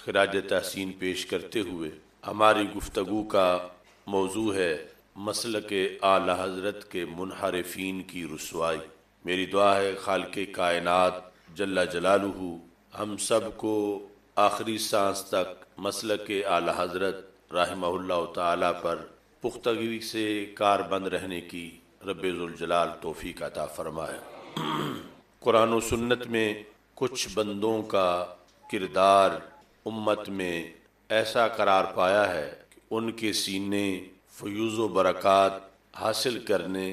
خراج تحسین پیش کرتے ہوئے ہماری گفتگو کا موضوع ہے مسلک اعلی حضرت کے منحرفین کی رسوائی۔ میری دعا ہے خالق کائنات جل جلالہ ہم سب کو آخری سانس تک مسلک اعلی حضرت رحمہ اللہ تعالی پر پختگی سے کاربند رہنے کی رب ذوالجلال توفیق عطا فرمائے۔ قرآن و سنت میں کچھ بندوں کا کردار امت میں ایسا قرار پایا ہے کہ ان کے سینے فیوز و برکات حاصل کرنے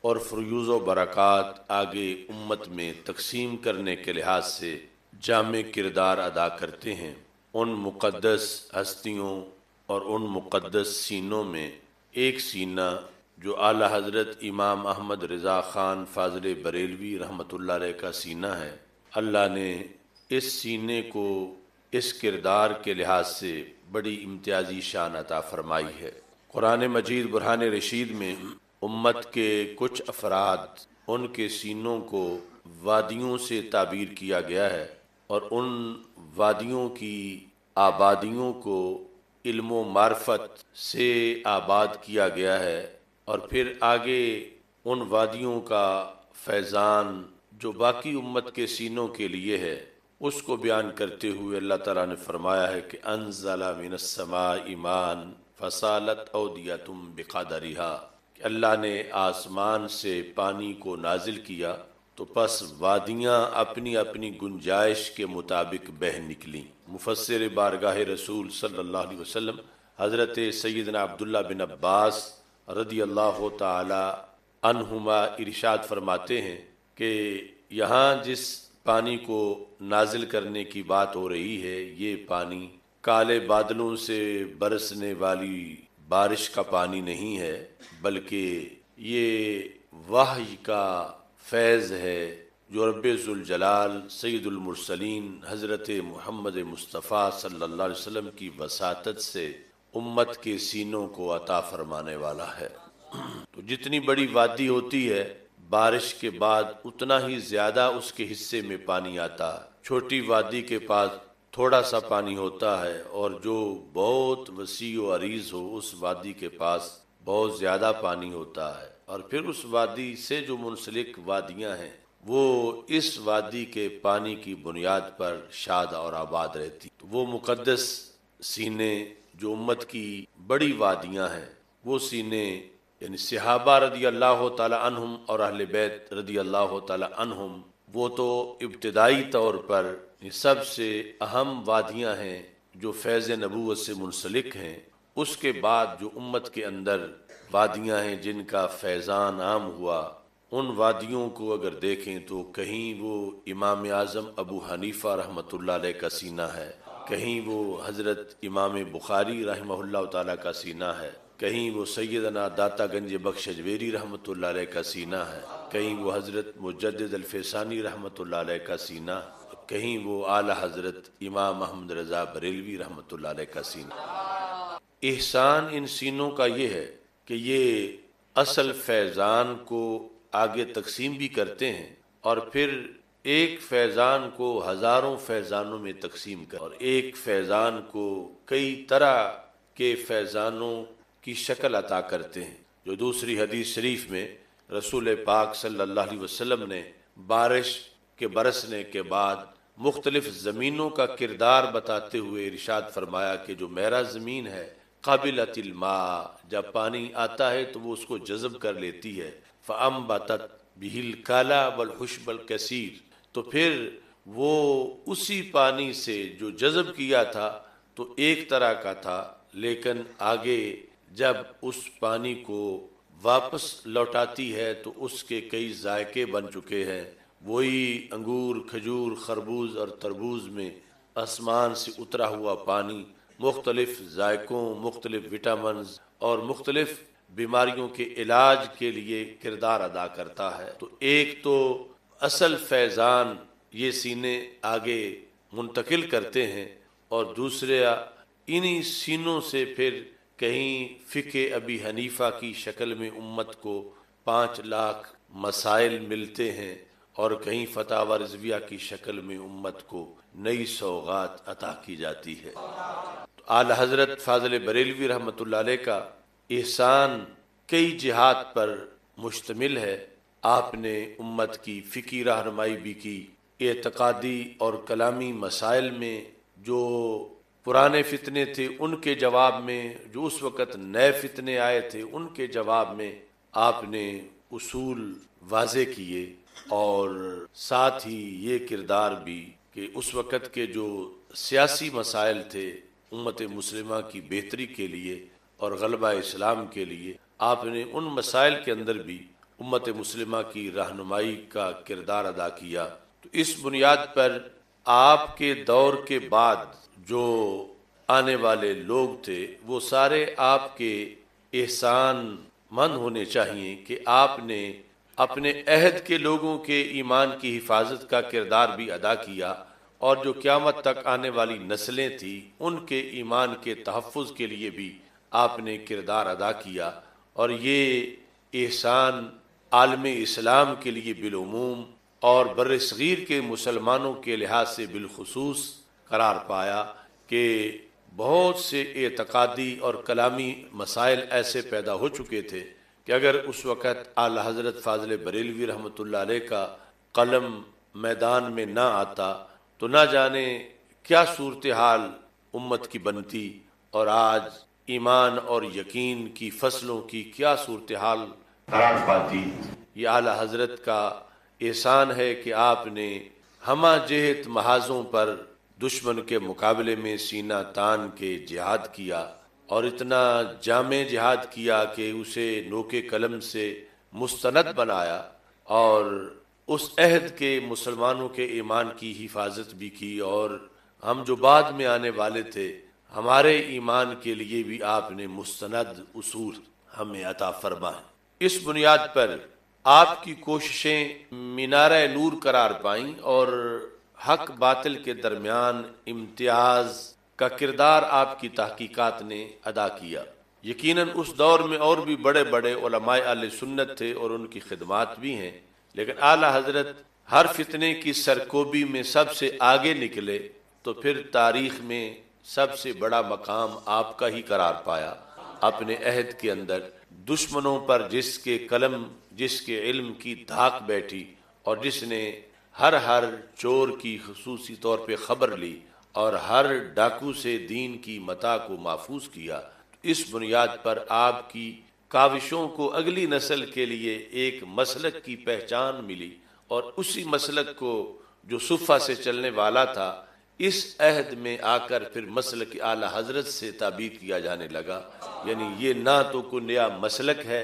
اور فیوز و برکات آگے امت میں تقسیم کرنے کے لحاظ سے جامع کردار ادا کرتے ہیں۔ ان مقدس ہستیوں اور ان مقدس سینوں میں ایک سینہ جو اعلی حضرت امام احمد رضا خان فاضل بریلوی رحمۃ اللہ علیہ کا سینہ ہے۔ اللہ نے اس سینے کو اس کردار کے لحاظ سے بڑی امتیازی شان عطا فرمائی ہے۔ قرآن مجید برہان رشید میں امت کے کچھ افراد ان کے سینوں کو وادیوں سے تعبیر کیا گیا ہے اور ان وادیوں کی آبادیوں کو علم و معرفت سے آباد کیا گیا ہے، اور پھر آگے ان وادیوں کا فیضان جو باقی امت کے سینوں کے لیے ہے اس کو بیان کرتے ہوئے اللہ تعالیٰ نے فرمایا ہے کہ انزل من السماء ماء فسالت اودیۃ بقدرھا، کہ اللہ نے آسمان سے پانی کو نازل کیا تو پس وادیاں اپنی اپنی گنجائش کے مطابق بہہ نکلیں۔ مفسر بارگاہ رسول صلی اللہ علیہ وسلم حضرت سیدنا عبداللہ بن عباس رضی اللہ تعالی عنہما ارشاد فرماتے ہیں کہ یہاں جس پانی کو نازل کرنے کی بات ہو رہی ہے یہ پانی کالے بادلوں سے برسنے والی بارش کا پانی نہیں ہے، بلکہ یہ وحی کا فیض ہے جو رب ذوالجلال سید المرسلین حضرت محمد مصطفیٰ صلی اللہ علیہ وسلم کی وساطت سے امت کے سینوں کو عطا فرمانے والا ہے۔ تو جتنی بڑی وادی ہوتی ہے بارش کے بعد اتنا ہی زیادہ اس کے حصے میں پانی آتا ہے۔ چھوٹی وادی کے پاس تھوڑا سا پانی ہوتا ہے اور جو بہت وسیع و عریض ہو اس وادی کے پاس بہت زیادہ پانی ہوتا ہے، اور پھر اس وادی سے جو منسلک وادیاں ہیں وہ اس وادی کے پانی کی بنیاد پر شاد اور آباد رہتی۔ تو وہ مقدس سینے جو امت کی بڑی وادیاں ہیں وہ سینے یعنی صحابہ رضی اللہ تعالی عنہم اور اہل بیت رضی اللہ تعالی عنہم وہ تو ابتدائی طور پر سب سے اہم وادیاں ہیں جو فیض نبوت سے منسلک ہیں۔ اس کے بعد جو امت کے اندر وادیاں ہیں جن کا فیضان عام ہوا، ان وادیوں کو اگر دیکھیں تو کہیں وہ امام اعظم ابو حنیفہ رحمۃ اللہ علیہ کا سینہ ہے، کہیں وہ حضرت امام بخاری رحمہ اللہ تعالیٰ کا سینہ ہے، کہیں وہ سیدنا داتا گنج بخش اجویری رحمۃ اللہ علیہ کا سینہ ہے، کہیں وہ حضرت مجدد الفیسانی رحمۃ اللہ علیہ کا سینہ، کہیں وہ اعلی حضرت امام احمد رضا بریلوی رحمۃ اللہ علیہ کا سینہ۔ احسان ان سینوں کا یہ ہے کہ یہ اصل فیضان کو آگے تقسیم بھی کرتے ہیں اور پھر ایک فیضان کو ہزاروں فیضانوں میں تقسیم کر اور ایک فیضان کو کئی طرح کے فیضانوں کی شکل عطا کرتے ہیں۔ جو دوسری حدیث شریف میں رسول پاک صلی اللہ علیہ وسلم نے بارش کے برسنے کے بعد مختلف زمینوں کا کردار بتاتے ہوئے ارشاد فرمایا کہ جو میرا زمین ہے قابلۃ الماء، جب پانی آتا ہے تو وہ اس کو جذب کر لیتی ہے، فأنبتت بہ الکالا والحشب الکثیر، تو پھر وہ اسی پانی سے جو جذب کیا تھا تو ایک طرح کا تھا، لیکن آگے جب اس پانی کو واپس لوٹاتی ہے تو اس کے کئی ذائقے بن چکے ہیں۔ وہی انگور، کھجور، خربوز اور تربوز میں آسمان سے اترا ہوا پانی مختلف ذائقوں، مختلف وٹامنز اور مختلف بیماریوں کے علاج کے لیے کردار ادا کرتا ہے۔ تو ایک تو اصل فیضان یہ سینے آگے منتقل کرتے ہیں، اور دوسرے انہی سینوں سے پھر کہیں فقہ ابی حنیفہ کی شکل میں امت کو 5 لاکھ مسائل ملتے ہیں، اور کہیں فتاوی رضویہ کی شکل میں امت کو نئی سوغات عطا کی جاتی ہے۔ اعلی حضرت فاضل بریلوی رحمۃ اللہ علیہ کا احسان کئی جہات پر مشتمل ہے۔ آپ نے امت کی فکری رہنمائی بھی کی، اعتقادی اور کلامی مسائل میں جو پرانے فتنے تھے ان کے جواب میں، جو اس وقت نئے فتنے آئے تھے ان کے جواب میں آپ نے اصول واضح کیے، اور ساتھ ہی یہ کردار بھی کہ اس وقت کے جو سیاسی مسائل تھے امت مسلمہ کی بہتری کے لیے اور غلبہ اسلام کے لیے، آپ نے ان مسائل کے اندر بھی امت مسلمہ کی رہنمائی کا کردار ادا کیا۔ تو اس بنیاد پر آپ کے دور کے بعد جو آنے والے لوگ تھے وہ سارے آپ کے احسان مند ہونے چاہیے کہ آپ نے اپنے عہد کے لوگوں کے ایمان کی حفاظت کا کردار بھی ادا کیا، اور جو قیامت تک آنے والی نسلیں تھیں ان کے ایمان کے تحفظ کے لیے بھی آپ نے کردار ادا کیا، اور یہ احسان عالم اسلام کے لیے بالعموم اور بر صغیر کے مسلمانوں کے لحاظ سے بالخصوص قرار پایا کہ بہت سے اعتقادی اور کلامی مسائل ایسے پیدا ہو چکے تھے کہ اگر اس وقت اعلی حضرت فاضل بریلوی رحمۃ اللہ علیہ کا قلم میدان میں نہ آتا تو نہ جانے کیا صورتحال امت کی بنتی، اور آج ایمان اور یقین کی فصلوں کی کیا صورتحال قرار پاتی۔ یہ اعلی حضرت کا احسان ہے کہ آپ نے ہمہ جہت محاذوں پر دشمن کے مقابلے میں سینہ تان کے جہاد کیا، اور اتنا جامع جہاد کیا کہ اسے نوک قلم سے مستند بنایا، اور اس عہد کے مسلمانوں کے ایمان کی حفاظت بھی کی، اور ہم جو بعد میں آنے والے تھے ہمارے ایمان کے لیے بھی آپ نے مستند اصول ہمیں عطا فرمائے۔ اس بنیاد پر آپ کی کوششیں مینارہ نور قرار پائیں اور حق باطل کے درمیان امتیاز کا کردار آپ کی تحقیقات نے ادا کیا۔ یقیناً اس دور میں اور بھی بڑے بڑے علماء اہل سنت تھے اور ان کی خدمات بھی ہیں، لیکن اعلی حضرت ہر فتنے کی سرکوبی میں سب سے آگے نکلے تو پھر تاریخ میں سب سے بڑا مقام آپ کا ہی قرار پایا۔ اپنے عہد کے اندر دشمنوں پر جس کے قلم، جس کے علم کی دھاک بیٹھی، اور جس نے ہر چور کی خصوصی طور پہ خبر لی اور ہر ڈاکو سے دین کی متاع کو محفوظ کیا، اس بنیاد پر آپ کی کاوشوں کو اگلی نسل کے لیے ایک مسلک کی پہچان ملی، اور اسی مسلک کو جو صفہ سے چلنے والا تھا اس عہد میں آ کر پھر مسلک اعلی حضرت سے تعبیر کیا جانے لگا۔ یعنی یہ نہ تو کوئی نیا مسلک ہے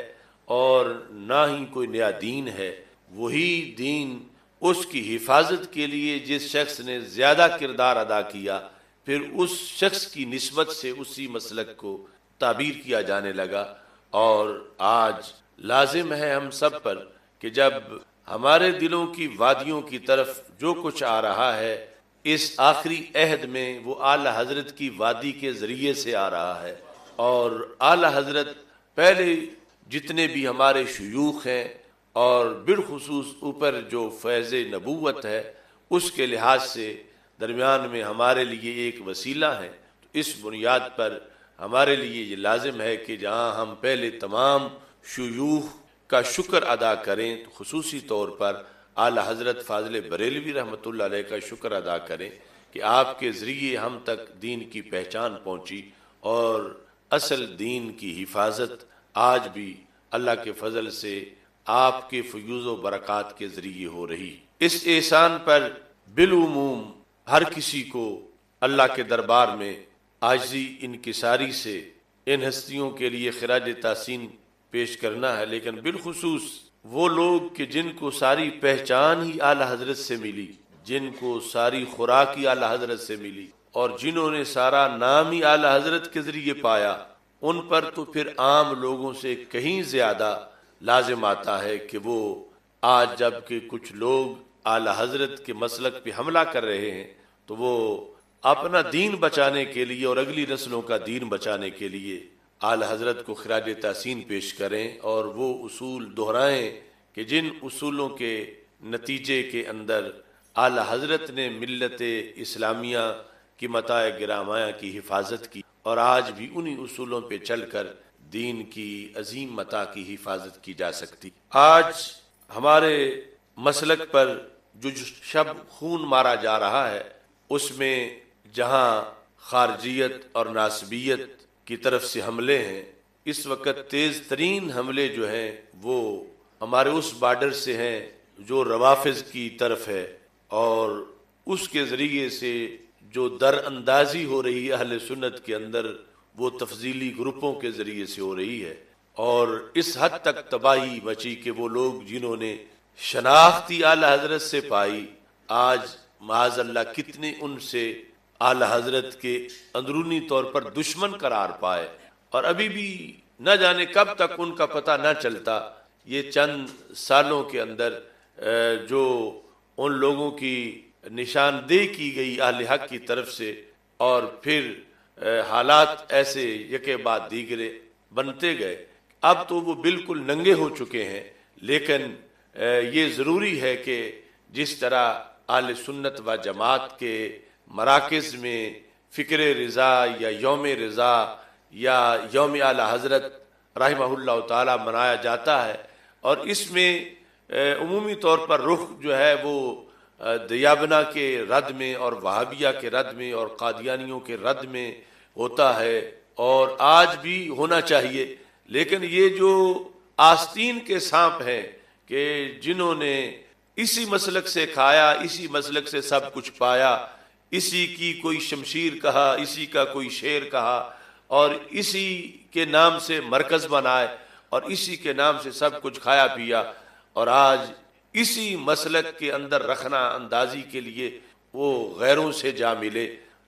اور نہ ہی کوئی نیا دین ہے، وہی دین اس کی حفاظت کے لیے جس شخص نے زیادہ کردار ادا کیا پھر اس شخص کی نسبت سے اسی مسلک کو تعبیر کیا جانے لگا۔ اور آج لازم ہے ہم سب پر کہ جب ہمارے دلوں کی وادیوں کی طرف جو کچھ آ رہا ہے اس آخری عہد میں وہ اعلی حضرت کی وادی کے ذریعے سے آ رہا ہے، اور اعلی حضرت پہلے جتنے بھی ہمارے شیوخ ہیں اور بالخصوص اوپر جو فیض نبوت ہے اس کے لحاظ سے درمیان میں ہمارے لیے ایک وسیلہ ہے۔ تو اس بنیاد پر ہمارے لیے یہ لازم ہے کہ جہاں ہم پہلے تمام شیوخ کا شکر ادا کریں تو خصوصی طور پر اعلی حضرت فاضل بریلوی رحمۃ اللہ علیہ کا شکر ادا کریں کہ آپ کے ذریعے ہم تک دین کی پہچان پہنچی، اور اصل دین کی حفاظت آج بھی اللہ کے فضل سے آپ کے فیوض و برکات کے ذریعے ہو رہی۔ اس احسان پر بالعموم ہر کسی کو اللہ کے دربار میں عاجزی انکساری سے ان ہستیوں کے لیے خراج تحسین پیش کرنا ہے، لیکن بالخصوص وہ لوگ کہ جن کو ساری پہچان ہی اعلی حضرت سے ملی، جن کو ساری خوراک ہی اعلی حضرت سے ملی، اور جنہوں نے سارا نام ہی اعلی حضرت کے ذریعے پایا، ان پر تو پھر عام لوگوں سے کہیں زیادہ لازم آتا ہے کہ وہ آج جب کہ کچھ لوگ اعلی حضرت کے مسلک پہ حملہ کر رہے ہیں تو وہ اپنا دین بچانے کے لیے اور اگلی نسلوں کا دین بچانے کے لیے اعلی حضرت کو خراج تحسین پیش کریں، اور وہ اصول دہرائیں کہ جن اصولوں کے نتیجے کے اندر اعلی حضرت نے ملت اسلامیہ کی متاع گرامایا کی حفاظت کی، اور آج بھی انہی اصولوں پہ چل کر دین کی عظیم متاع کی حفاظت کی جا سکتی۔ آج ہمارے مسلک پر جو شب خون مارا جا رہا ہے، اس میں جہاں خارجیت اور ناسبیت کی طرف سے حملے ہیں، اس وقت تیز ترین حملے جو ہیں وہ ہمارے اس بارڈر سے ہیں جو روافض کی طرف ہے، اور اس کے ذریعے سے جو در اندازی ہو رہی ہے اہل سنت کے اندر، وہ تفضیلی گروپوں کے ذریعے سے ہو رہی ہے، اور اس حد تک تباہی مچی کہ وہ لوگ جنہوں نے شناختی اعلی حضرت سے پائی، آج معاذ اللہ کتنے ان سے اعلی حضرت کے اندرونی طور پر دشمن قرار پائے، اور ابھی بھی نہ جانے کب تک ان کا پتہ نہ چلتا۔ یہ چند سالوں کے اندر جو ان لوگوں کی نشاندہی کی گئی اہل حق کی طرف سے، اور پھر حالات ایسے یکے بعد دیگرے بنتے گئے، اب تو وہ بالکل ننگے ہو چکے ہیں۔ لیکن یہ ضروری ہے کہ جس طرح اہل سنت و جماعت کے مراکز میں فکر رضا یا یوم رضا یا یوم اعلی حضرت رحمہ اللہ تعالی منایا جاتا ہے، اور اس میں عمومی طور پر رخ جو ہے وہ دیابنا کے رد میں اور وہابیہ کے رد میں اور قادیانیوں کے رد میں ہوتا ہے، اور آج بھی ہونا چاہیے۔ لیکن یہ جو آستین کے سانپ ہیں کہ جنہوں نے اسی مسلک سے کھایا، اسی مسلک سے سب کچھ پایا، اسی کی کوئی شمشیر کہا، اسی کا کوئی شیر کہا، اور اسی کے نام سے مرکز بنائے، اور اسی کے نام سے سب کچھ کھایا پیا، اور آج اسی مسلک کے اندر رکھنا اندازی کے لیے وہ غیروں سے جا ملے،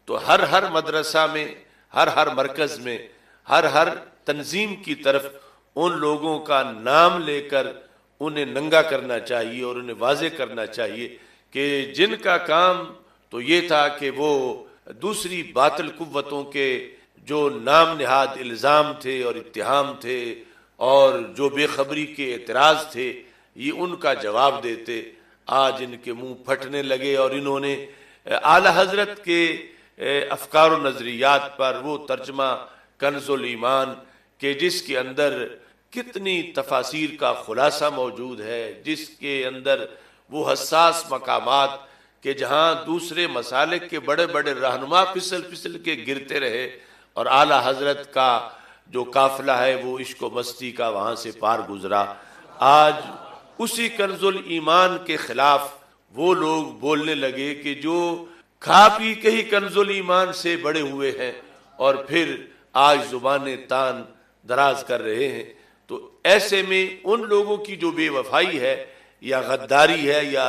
تو ہر مدرسہ میں، ہر مرکز میں، ہر تنظیم کی طرف ان لوگوں کا نام لے کر انہیں ننگا کرنا چاہیے اور انہیں واضح کرنا چاہیے کہ جن کا کام تو یہ تھا کہ وہ دوسری باطل قوتوں کے جو نام نہاد الزام تھے اور اتہام تھے اور جو بے خبری کے اعتراض تھے، یہ ان کا جواب دیتے۔ آج ان کے منہ پھٹنے لگے، اور انہوں نے اعلی حضرت کے افکار و نظریات پر وہ ترجمہ کنز الایمان کہ جس کے اندر کتنی تفاسیر کا خلاصہ موجود ہے، جس کے اندر وہ حساس مقامات کہ جہاں دوسرے مسالک کے بڑے بڑے رہنما پھسل کے گرتے رہے، اور اعلی حضرت کا جو قافلہ ہے وہ عشق و مستی کا وہاں سے پار گزرا۔ آج اسی کنز الایمان کے خلاف وہ لوگ بولنے لگے کہ جو کھا پی کے ہی کنز الایمان سے بڑے ہوئے ہیں، اور پھر آج زبانیں تان دراز کر رہے ہیں۔ تو ایسے میں ان لوگوں کی جو بے وفائی ہے یا غداری ہے یا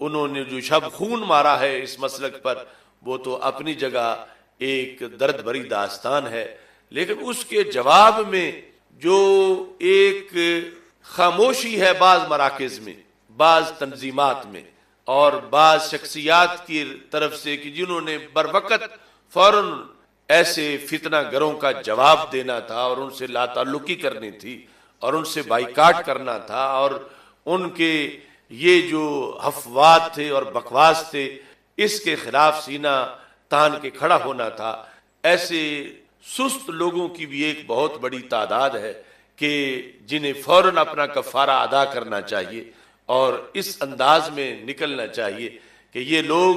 انہوں نے جو شب خون مارا ہے اس مسلک پر، وہ تو اپنی جگہ ایک درد بھری داستان ہے، لیکن اس کے جواب میں جو ایک خاموشی ہے بعض مراکز میں، بعض تنظیمات میں، اور بعض شخصیات کی طرف سے کہ جنہوں نے بروقت فوراً ایسے فتنہ گروں کا جواب دینا تھا اور ان سے لا تعلقی کرنی تھی اور ان سے بائیکاٹ کرنا تھا، اور ان کے یہ جو افواد تھے اور بکواس تھے اس کے خلاف سینہ تان کے کھڑا ہونا تھا۔ ایسے سست لوگوں کی بھی ایک بہت بڑی تعداد ہے کہ جنہیں فوراً اپنا کفارہ ادا کرنا چاہیے اور اس انداز میں نکلنا چاہیے کہ یہ لوگ،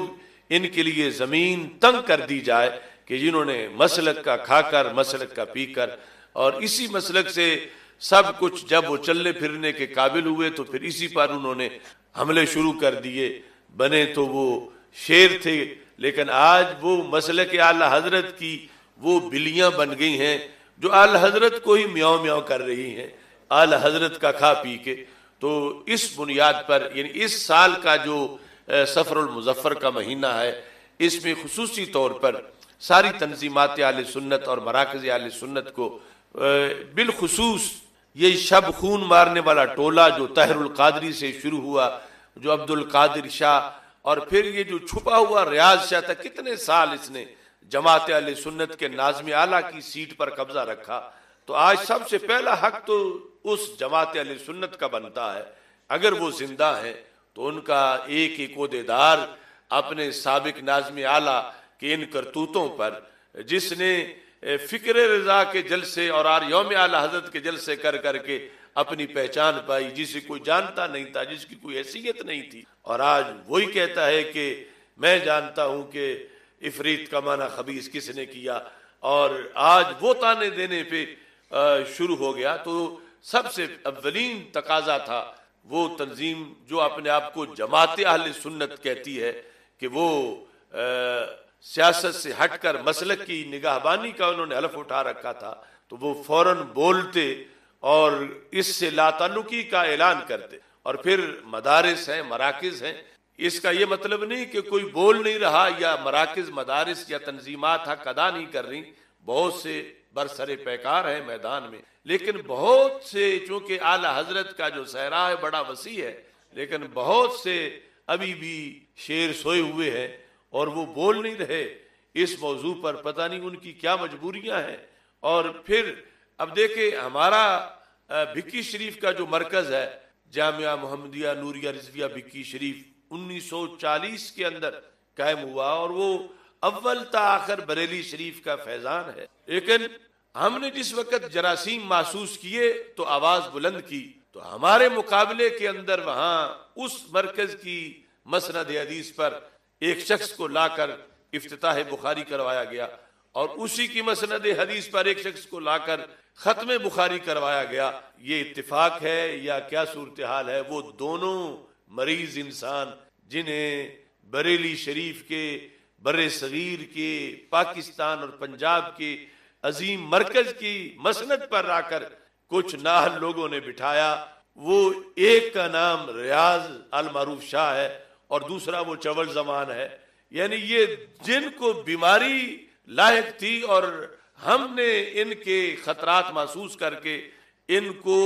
ان کے لیے زمین تنگ کر دی جائے کہ جنہوں نے مسلک کا کھا کر، مسلک کا پی کر، اور اسی مسلک سے سب کچھ جب وہ چلنے پھرنے کے قابل ہوئے تو پھر اسی پر انہوں نے حملے شروع کر دیے۔ بنے تو وہ شیر تھے، لیکن آج وہ مسلک اعلی حضرت کی وہ بلیاں بن گئی ہیں جو اعلی حضرت کو ہی میاؤ میاؤ کر رہی ہیں اعلی حضرت کا کھا پی کے۔ تو اس بنیاد پر یعنی اس سال کا جو سفر المظفر کا مہینہ ہے، اس میں خصوصی طور پر ساری تنظیمات اہل سنت اور مراکز اہل سنت کو بالخصوص یہ شب خون مارنے والا ٹولہ جو طاہر القادری سے شروع ہوا، جو عبد القادر شاہ، اور پھر یہ جو چھپا ہوا ریاض شاہ تھا، کتنے سال اس نے جماعت اہل سنت کے ناظم اعلیٰ کی سیٹ پر قبضہ رکھا۔ تو آج سب سے پہلا حق تو اس جماعت اہل سنت کا بنتا ہے اگر وہ زندہ ہیں تو ان کا ایک ایک عہدیدار اپنے سابق ناظم اعلیٰ کے ان کرتوتوں پر، جس نے فکر رضا کے جلسے اور یوم اعلیٰ حضرت کے جلسے کر کر کے اپنی پہچان پائی، جسے کوئی جانتا نہیں تھا، جس کی کوئی حیثیت نہیں تھی، اور آج وہی کہتا ہے کہ میں جانتا ہوں کہ افریت کا معنی خبیث کس نے کیا، اور آج وہ تانے دینے پہ شروع ہو گیا۔ تو سب سے اولین تقاضا تھا وہ تنظیم جو اپنے آپ کو جماعت اہل سنت کہتی ہے کہ وہ سیاست سے ہٹ کر مسلک کی نگہبانی کا انہوں نے حلف اٹھا رکھا تھا، تو وہ فوراً بولتے اور اس سے لا تعلقی کا اعلان کرتے۔ اور پھر مدارس ہیں، مراکز ہیں، اس کا یہ مطلب نہیں کہ کوئی بول نہیں رہا یا مراکز، مدارس یا تنظیمات حق ادا نہیں کر رہی، بہت سے برسر پیکار ہیں میدان میں، لیکن بہت سے، چونکہ اعلیٰ حضرت کا جو صحرا ہے بڑا وسیع ہے، لیکن بہت سے ابھی بھی شیر سوئے ہوئے ہیں اور وہ بول نہیں رہے اس موضوع پر، پتہ نہیں ان کی کیا مجبوریاں ہیں۔ اور پھر اب دیکھیں ہمارا بھکی شریف کا جو مرکز ہے، جامعہ محمدیہ نوریہ رضویہ بھکی شریف، 1940 کے اندر قائم ہوا، اور وہ اول تا آخر بریلی شریف کا فیضان ہے۔ لیکن ہم نے جس وقت جراثیم محسوس کیے تو آواز بلند کی، تو ہمارے مقابلے کے اندر وہاں اس مرکز کی مسند حدیث پر ایک شخص کو لا کر افتتاح بخاری کروایا گیا، اور اسی کی مسند حدیث پر ایک شخص کو لا کر ختم بخاری کروایا گیا۔ یہ اتفاق ہے یا کیا صورتحال ہے؟ وہ دونوں مریض انسان جنہیں بریلی شریف کے، بر صغیر کے، پاکستان اور پنجاب کے عظیم مرکز کی مسند پر آ کر کچھ نااہل لوگوں نے بٹھایا، وہ ایک کا نام ریاض المعروف شاہ ہے اور دوسرا وہ چول زمان ہے، یعنی یہ جن کو بیماری لاحق تھی، اور ہم نے ان کے خطرات محسوس کر کے ان کو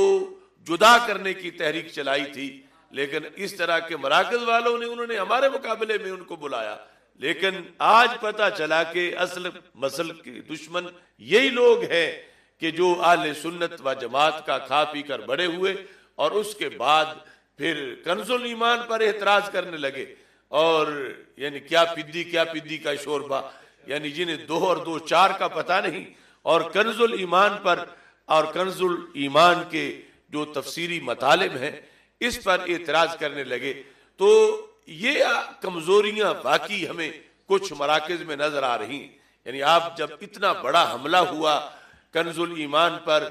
جدا کرنے کی تحریک چلائی تھی، لیکن اس طرح کے مراکز والوں نے، انہوں نے ہمارے مقابلے میں ان کو بلایا، لیکن آج پتہ چلا کہ اصل مسل کے دشمن یہی لوگ ہیں کہ جو اہل سنت و جماعت کا کھا پی کر بڑے ہوئے، اور اس کے بعد پھر کنز الایمان پر اعتراض کرنے لگے، اور یعنی کیا پدی کا شوربہ، یعنی جنہیں 2 اور 2 4 کا پتہ نہیں، اور کنز الایمان پر اور کنز الایمان کے جو تفسیری مطالب ہیں اس پر اعتراض کرنے لگے۔ تو یہ کمزوریاں واقعی ہمیں کچھ مراکز میں نظر آ رہی ہیں۔ یعنی آپ جب اتنا بڑا حملہ ہوا کنز الایمان پر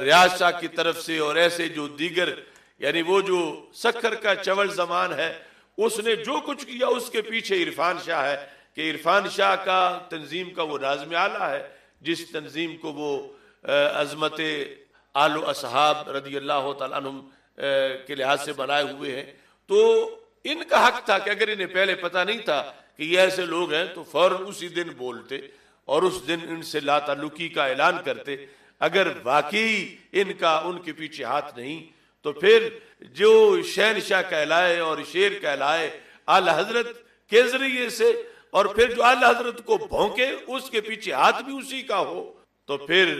ریاض شاہ کی طرف سے، اور ایسے جو دیگر، یعنی وہ جو سکھر کا چول زمان ہے، اس نے جو کچھ کیا اس کے پیچھے عرفان شاہ ہے، کہ عرفان شاہ کا تنظیم کا وہ ناظم اعلیٰ ہے، جس تنظیم کو وہ عظمت آل و اصحاب رضی اللہ تعالیٰ عنہم کے لحاظ سے بنائے ہوئے ہیں۔ تو ان کا حق تھا کہ اگر انہیں پہلے پتہ نہیں تھا کہ یہ ایسے لوگ ہیں تو فوراً اسی دن بولتے اور اس دن ان سے لا تعلقی کا اعلان کرتے۔ اگر واقعی ان کا ان کے پیچھے ہاتھ نہیں تو پھر جو شہنشاہ کہلائے اور شیر کہلائے اعلی حضرت کے ذریعے سے، اور پھر جو اعلی حضرت کو بھونکے اس کے پیچھے ہاتھ بھی اسی کا ہو، تو پھر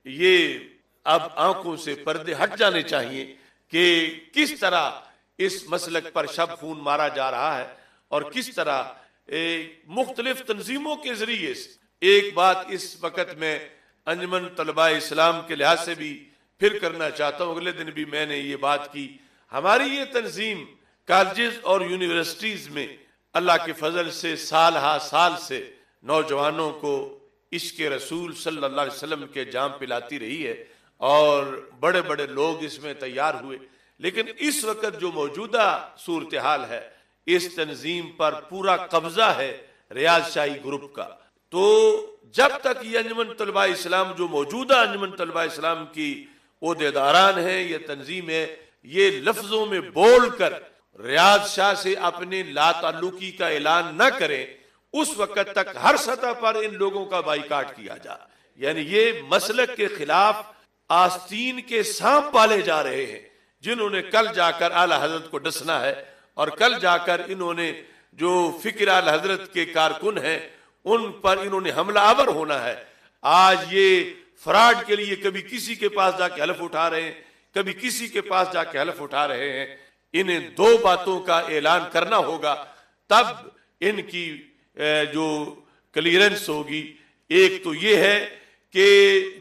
یہ اب آنکھوں سے پردے ہٹ جانے چاہیے کہ کس طرح اس مسلک پر شب خون مارا جا رہا ہے، اور کس طرح مختلف تنظیموں کے ذریعے سے۔ ایک بات اس وقت میں انجمن طلباء اسلام کے لحاظ سے بھی پھر کرنا چاہتا ہوں، اگلے دن بھی میں نے یہ بات کی، ہماری یہ تنظیم کالجز اور یونیورسٹیز میں اللہ کے فضل سے سال ہا سال سے نوجوانوں کو عشق رسول صلی اللہ علیہ وسلم کے جام پلاتی رہی ہے، اور بڑے بڑے لوگ اس میں تیار ہوئے۔ لیکن اس وقت جو موجودہ صورتحال ہے، اس تنظیم پر پورا قبضہ ہے ریاض شاہی گروپ کا۔ تو جب تک یہ انجمن طلباء اسلام، جو موجودہ انجمن طلباء اسلام کی عہدیداران ہیں، یہ تنظیم ہے، یہ لفظوں میں بول کر ریاض شاہ سے اپنے لا تعلقی کا اعلان نہ کریں، اس وقت تک ہر سطح پر ان لوگوں کا بائیکاٹ کیا جا، یعنی یہ مسلک کے خلاف آستین کے سانپ پالے جا رہے ہیں، جنہوں نے کل جا کر اعلیٰ حضرت کو ڈسنا ہے، اور کل جا کر انہوں نے جو فکر اعلیٰ حضرت کے کارکن ہیں ان پر انہوں نے حملہ آور ہونا ہے۔ آج یہ فراڈ کے لیے کبھی کسی کے پاس جا کے حلف اٹھا رہے ہیں، کبھی کسی کے پاس جا کے حلف اٹھا رہے ہیں، انہیں دو باتوں کا اعلان کرنا ہوگا، تب ان کی جو کلیئرنس ہوگی۔ ایک تو یہ ہے کہ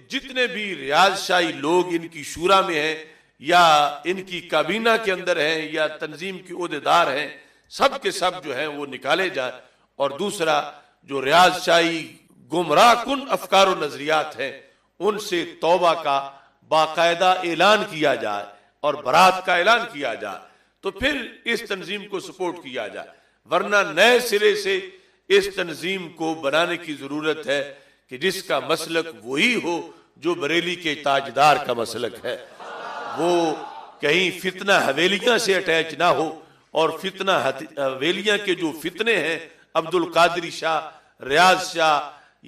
جتنے بھی ریاض شاہی لوگ ان کی شورا میں ہیں یا ان کی کابینہ کے اندر ہیں یا تنظیم کے عہدیدار ہیں، سب کے سب جو ہیں وہ نکالے جائیں۔ اور دوسرا، جو ریاض شاہی گمراہ کن افکار و نظریات ہیں ان سے توبہ کا باقاعدہ اعلان کیا جائے اور برات کا اعلان کیا جائے، تو پھر اس تنظیم کو سپورٹ کیا جائے۔ ورنہ نئے سرے سے اس تنظیم کو بنانے کی ضرورت ہے کہ جس کا مسلک وہی ہو جو بریلی کے تاجدار کا مسلک ہے، وہ کہیں فتنہ حویلیاں سے اٹیچ نہ ہو، اور فتنہ حویلیاں کے جو فتنے ہیں، عبد القادری شاہ، ریاض شاہ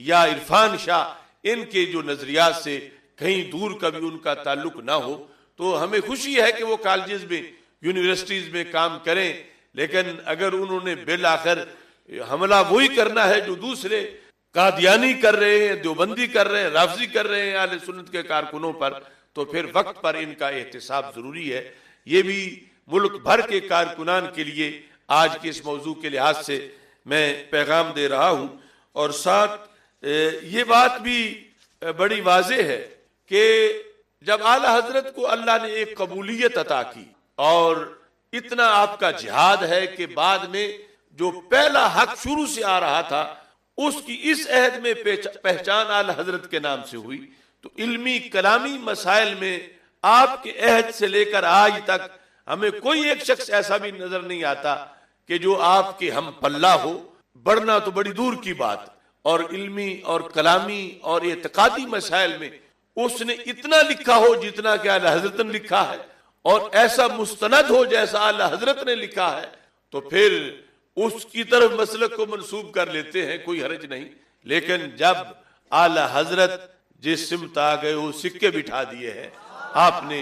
یا عرفان شاہ، ان کے جو نظریات سے کہیں دور کا بھی ان کا تعلق نہ ہو۔ تو ہمیں خوشی ہے کہ وہ کالجز میں، یونیورسٹیز میں کام کریں، لیکن اگر انہوں نے بالآخر حملہ وہی کرنا ہے جو دوسرے قادیانی کر رہے ہیں، دیوبندی کر رہے ہیں، رافضی کر رہے ہیں اہل سنت کے کارکنوں پر، تو پھر وقت پر ان کا احتساب ضروری ہے۔ یہ بھی ملک بھر کے کارکنان کے لیے آج کے اس موضوع کے لحاظ سے میں پیغام دے رہا ہوں۔ اور ساتھ یہ بات بھی بڑی واضح ہے کہ جب اعلی حضرت کو اللہ نے ایک قبولیت عطا کی اور اتنا آپ کا جہاد ہے کہ بعد میں جو پہلا حق شروع سے آ رہا تھا اس کی اس عہد میں پہچان اعلی حضرت کے نام سے ہوئی، تو علمی کلامی مسائل میں آپ کے عہد سے لے کر آج تک ہمیں کوئی ایک شخص ایسا بھی نظر نہیں آتا کہ جو آپ کے ہم پلہ ہو، بڑھنا تو بڑی دور کی بات۔ اور علمی اور کلامی اور اعتقادی مسائل میں اس نے اتنا لکھا ہو جتنا کہ اعلی حضرت نے لکھا ہے، اور ایسا مستند ہو جیسا اعلی حضرت نے لکھا ہے، تو پھر اس کی طرف مسلک کو منسوب کر لیتے ہیں، کوئی حرج نہیں۔ لیکن جب اعلی حضرت جس سمت آ گئے وہ سکے بٹھا دیے ہیں، آپ نے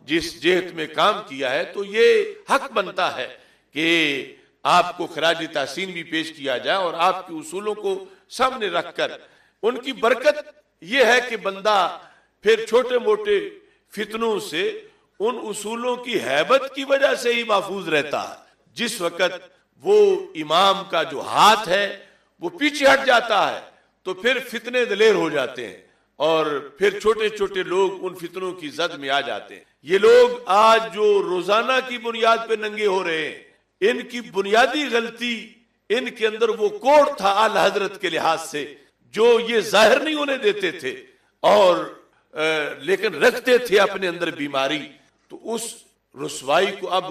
جس جہت میں کام کیا ہے، تو یہ حق بنتا ہے کہ آپ کو خراج تحسین بھی پیش کیا جائے اور آپ کے اصولوں کو سامنے رکھ کر۔ ان کی برکت یہ ہے کہ بندہ پھر چھوٹے موٹے فتنوں سے ان اصولوں کی ہیبت کی وجہ سے ہی محفوظ رہتا ہے۔ جس وقت وہ امام کا جو ہاتھ ہے وہ پیچھے ہٹ جاتا ہے تو پھر فتنے دلیر ہو جاتے ہیں، اور پھر چھوٹے چھوٹے لوگ ان فتنوں کی زد میں آ جاتے ہیں۔ یہ لوگ آج جو روزانہ کی بنیاد پہ ننگے ہو رہے ہیں، ان کی بنیادی غلطی ان کے اندر وہ کوڈ تھا اعلی حضرت کے لحاظ سے جو یہ ظاہر نہیں ہونے دیتے تھے، اور لیکن رکھتے تھے اپنے اندر بیماری۔ تو اس رسوائی کو اب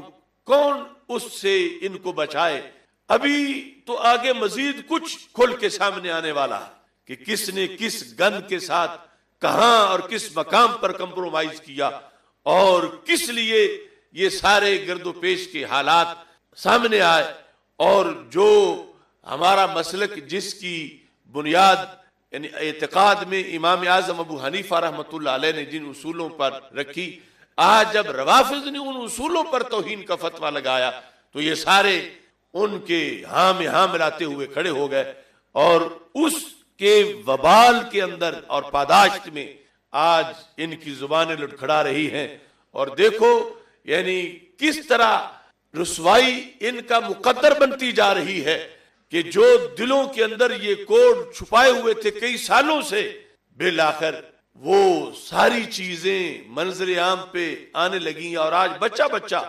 کون اس سے ان کو بچائے؟ ابھی تو آگے مزید کچھ کھل کے سامنے آنے والا ہے کہ کس نے کس گند کے ساتھ کہاں اور کس مقام پر کمپرومائز کیا، اور کس لیے یہ سارے گرد و پیش کے حالات سامنے آئے۔ اور جو ہمارا مسلک جس کی بنیاد یعنی اعتقاد میں امام اعظم ابو حنیفہ رحمۃ اللہ علیہ نے جن اصولوں پر رکھی، آج جب روافض نے ان اصولوں پر توہین کا فتویٰ لگایا تو یہ سارے ان کے ہاں میں ہاں ملاتے ہوئے کھڑے ہو گئے، اور اس کے وبال کے اندر اور پاداشت میں آج ان کی زبانیں لڑکھڑا رہی ہیں۔ اور دیکھو یعنی کس طرح رسوائی ان کا مقدر بنتی جا رہی ہے کہ جو دلوں کے اندر یہ کوڈ چھپائے ہوئے تھے کئی سالوں سے، بالآخر وہ ساری چیزیں منظر عام پہ آنے لگیں، اور آج بچہ بچہ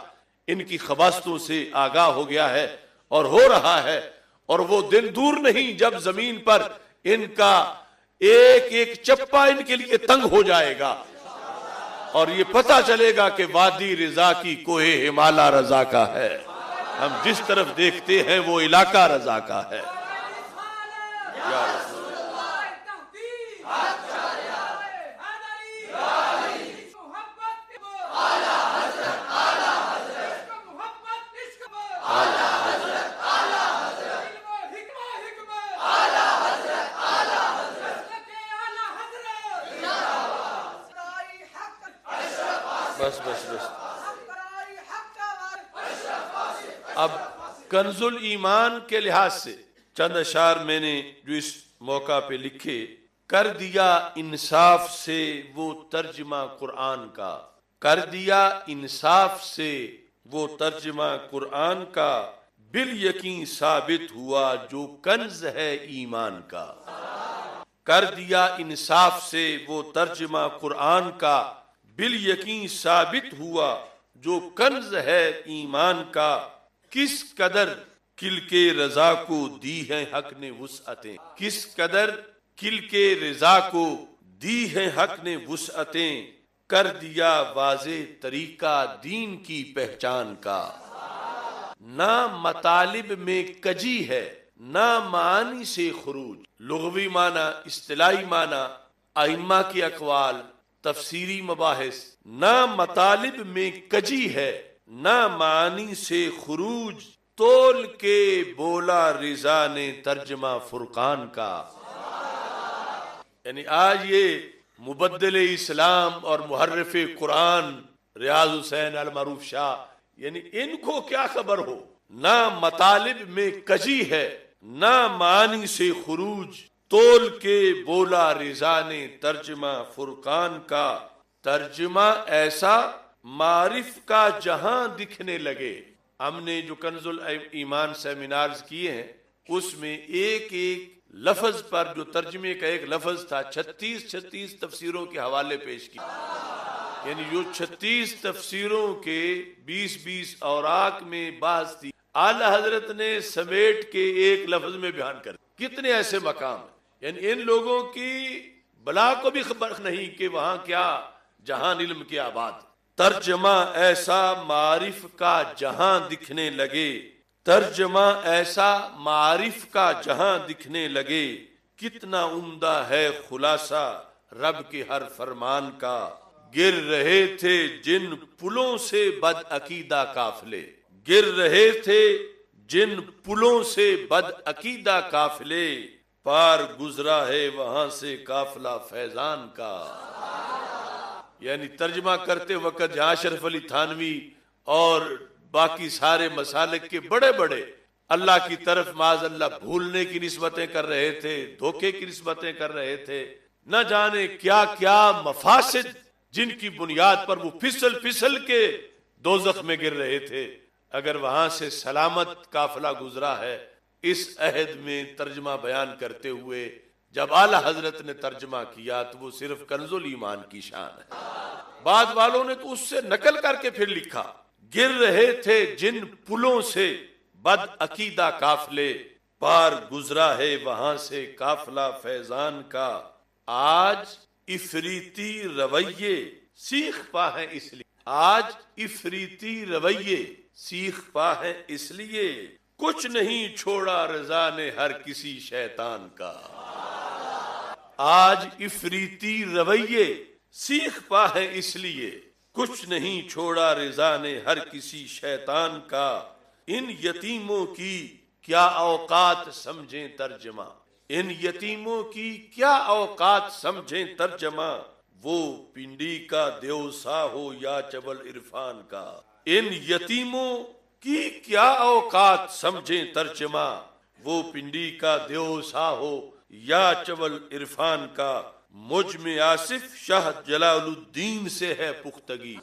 ان کی خباثتوں سے آگاہ ہو گیا ہے اور ہو رہا ہے۔ اور وہ دن دور نہیں جب زمین پر ان کا ایک ایک چپا ان کے لیے تنگ ہو جائے گا، اور یہ پتہ چلے گا کہ وادی رضا کی کوہ ہمالا رضا کا ہے، ہم جس طرف دیکھتے ہیں وہ علاقہ رضا کا ہے۔ بس بس بس اب کنز الایمان کے لحاظ سے چند اشعار میں نے جو اس موقع پہ لکھے: کر دیا انصاف سے وہ ترجمہ قرآن کا، کر دیا انصاف سے وہ ترجمہ قرآن کا، بالیقین ثابت ہوا جو کنز ہے ایمان کا۔ کر دیا انصاف سے وہ ترجمہ قرآن کا، بالیقین ثابت ہوا جو کنز ہے ایمان کا۔ کس قدر کل کے رضا کو دی ہیں حق نے وسعتیں، کس قدر کل کے رضا کو دی ہیں حق نے وسعتیں، کر دیا واضح طریقہ دین کی پہچان کا۔ نہ مطالب میں کجی ہے نہ معانی سے خروج، لغوی معنی، اصطلاحی معنی، ائمہ کے اقوال، تفسیری مباحث۔ نہ مطالب میں کجی ہے نہ معانی سے خروج، تول کے بولا رضا نے ترجمہ فرقان کا۔ یعنی آج یہ مبدل اسلام اور محرف قرآن ریاض حسین المعروف شاہ، یعنی ان کو کیا خبر ہو، نہ مطالب میں کجی ہے نہ معانی سے خروج، تول کے بولا رضا نے ترجمہ فرقان کا۔ ترجمہ ایسا معرف کا جہاں دکھنے لگے۔ ہم نے جو کنز الایمان سیمینارز کیے ہیں اس میں ایک ایک لفظ پر جو ترجمے کا ایک لفظ تھا 36 تفسیروں کے حوالے پیش کیے، یعنی جو 36 تفسیروں کے 20 اوراق میں بحث تھی، اعلی حضرت نے سمیٹ کے ایک لفظ میں بیان کر دیا۔ کتنے ایسے مقام ہیں، یعنی ان لوگوں کی بلا کو بھی خبر نہیں کہ وہاں کیا جہان علم کی آباد۔ ترجمہ ایسا معرف کا جہاں دکھنے لگے، ترجمہ ایسا معرف کا جہاں دکھنے لگے، کتنا عمدہ ہے خلاصہ رب کے ہر فرمان کا۔ گر رہے تھے جن پلوں سے بد عقیدہ قافلے، گر رہے تھے جن پلوں سے بد عقیدہ قافلے، پار گزرا ہے وہاں سے قافلہ فیضان کا۔ یعنی ترجمہ کرتے وقت جہاں اشرف علی تھانوی اور باقی سارے مسالک کے بڑے بڑے اللہ کی طرف معاذ اللہ بھولنے کی نسبتیں کر رہے تھے، دھوکے کی نسبتیں کر رہے تھے، نہ جانے کیا کیا مفاسد جن کی بنیاد پر وہ پھسل کے دوزخ میں گر رہے تھے، اگر وہاں سے سلامت قافلہ گزرا ہے۔ اس عہد میں ترجمہ بیان کرتے ہوئے جب اعلی حضرت نے ترجمہ کیا تو وہ صرف کنز الایمان کی شان ہے۔ بعد والوں نے تو اس سے نقل کر کے پھر لکھا، گر رہے تھے جن پلوں سے بد عقیدہ قافلے، پار گزرا ہے وہاں سے قافلہ فیضان کا۔ آج افریتی رویے سیخ پا ہے اس لیے، آج افریتی رویے سیخ پا ہے اس لیے، کچھ نہیں چھوڑا رضا نے ہر کسی شیطان کا۔ آج افریتی رویے سیخ پا ہے اس لیے، کچھ نہیں چھوڑا رضا نے ہر کسی شیطان کا۔ ان یتیموں کی کیا اوقات سمجھیں ترجمہ، ان یتیموں کی کیا اوقات سمجھیں ترجمہ، وہ پنڈی کا دیوسا ہو یا چبل عرفان کا۔ ان یتیموں کی کیا اوقات سمجھیں ترجمہ، وہ پنڈی کا دیوسا ہو یا چبل عرفان کا۔ مجھ میں آصف شاہ جلال الدین سے ہے پختگی،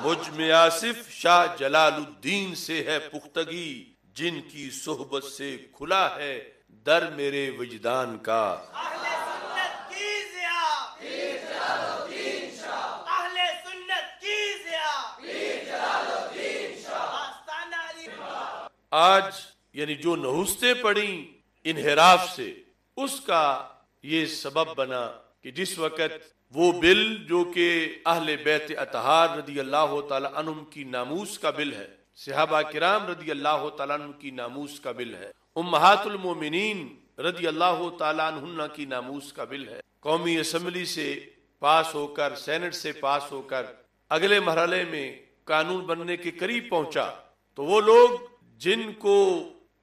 مجھ میں آصف شاہ جلال الدین سے ہے پختگی، جن کی صحبت سے کھلا ہے در میرے وجدان کا۔ اہل سنت کی ضیا پیر جلال الدین شاہ، اہل سنت کی ضیا پیر جلال الدین شاہ، آستانہ علی۔ آج یعنی جو نحوستیں پڑیں انحراف سے، اس کا یہ سبب بنا کہ جس وقت وہ بل جو کہ اہل بیت اطہار رضی اللہ تعالیٰ عنہم کی ناموس کا بل ہے، صحابہ کرام رضی اللہ تعالیٰ عنہ کی ناموس کا بل ہے، امہات المومنین رضی اللہ تعالیٰ عنہن کی ناموس کا بل ہے، قومی اسمبلی سے پاس ہو کر، سینٹ سے پاس ہو کر اگلے مرحلے میں قانون بننے کے قریب پہنچا، تو وہ لوگ جن کو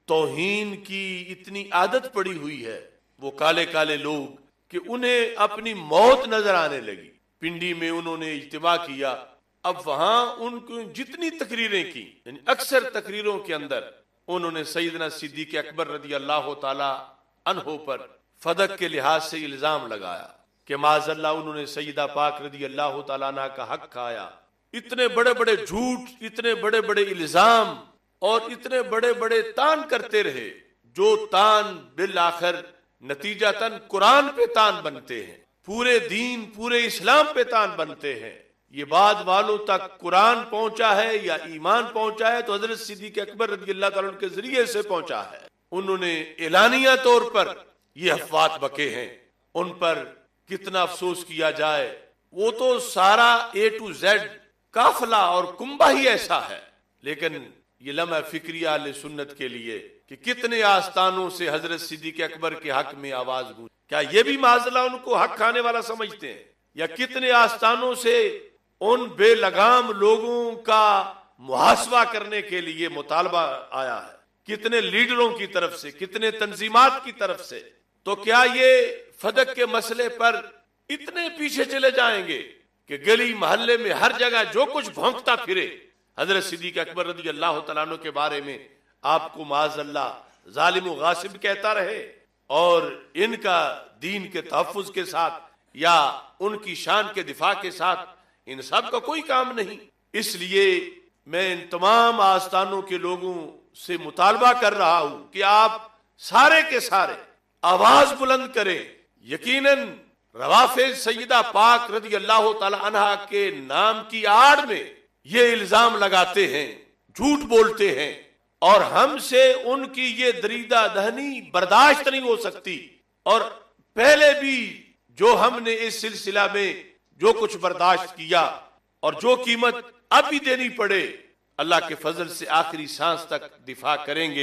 توہین کی اتنی عادت پڑی ہوئی ہے، وہ کالے کالے لوگ کہ انہیں اپنی موت نظر آنے لگی، پنڈی میں انہوں نے اجتماع کیا، اب وہاں ان کو جتنی تقریریں کی، یعنی اکثر تقریروں کے اندر انہوں نے سیدنا صدیق اکبر رضی اللہ تعالی عنہ پر فدق کے لحاظ سے الزام لگایا، کہ معاذ اللہ انہوں نے سیدہ پاک رضی اللہ تعالیٰ عنہ کا حق کھایا. اتنے بڑے بڑے جھوٹ، اتنے بڑے بڑے الزام اور اتنے بڑے بڑے تان کرتے رہے، جو تان بالآخر نتیجتاً قرآن پہ تان بنتے ہیں، پورے دین پورے اسلام پہ تان بنتے ہیں. یہ بعد والوں تک قرآن پہنچا ہے یا ایمان پہنچا ہے تو حضرت صدیق اکبر رضی اللہ تعالیٰ عنہ کے ذریعے سے پہنچا ہے. انہوں نے اعلانیہ طور پر یہ افوات بکے ہیں، ان پر کتنا افسوس کیا جائے. وہ تو سارا A to Z قافلہ اور کنبہ ہی ایسا ہے. لیکن یہ لمحہ فکری اہل سنت کے لیے کہ کتنے آستانوں سے حضرت صدیق اکبر کے حق میں آواز گونج، کیا یہ بھی معاذ اللہ ان کو حق کھانے والا سمجھتے ہیں؟ یا کتنے آستانوں سے ان بے لگام لوگوں کا محاسبہ کرنے کے لیے مطالبہ آیا ہے، کتنے لیڈروں کی طرف سے، کتنے تنظیمات کی طرف سے. تو کیا یہ فدق کے مسئلے پر اتنے پیچھے چلے جائیں گے کہ گلی محلے میں ہر جگہ جو کچھ بھونکتا پھرے حضرت صدیق اکبر رضی اللہ تعالیٰ عنہ کے بارے میں آپ کو معاذ اللہ ظالم و غاصب کہتا رہے، اور ان کا دین کے تحفظ کے ساتھ یا ان کی شان کے دفاع کے ساتھ ان سب کا کوئی کام نہیں؟ اس لیے میں ان تمام آستانوں کے لوگوں سے مطالبہ کر رہا ہوں کہ آپ سارے کے سارے آواز بلند کریں. یقیناً روافض سیدہ پاک رضی اللہ تعالی عنہا کے نام کی آڑ میں یہ الزام لگاتے ہیں، جھوٹ بولتے ہیں، اور ہم سے ان کی یہ دریدہ دہنی برداشت نہیں ہو سکتی. اور پہلے بھی جو ہم نے اس سلسلہ میں جو کچھ برداشت کیا اور جو قیمت اب بھی دینی پڑے، اللہ کے فضل سے آخری سانس تک دفاع کریں گے.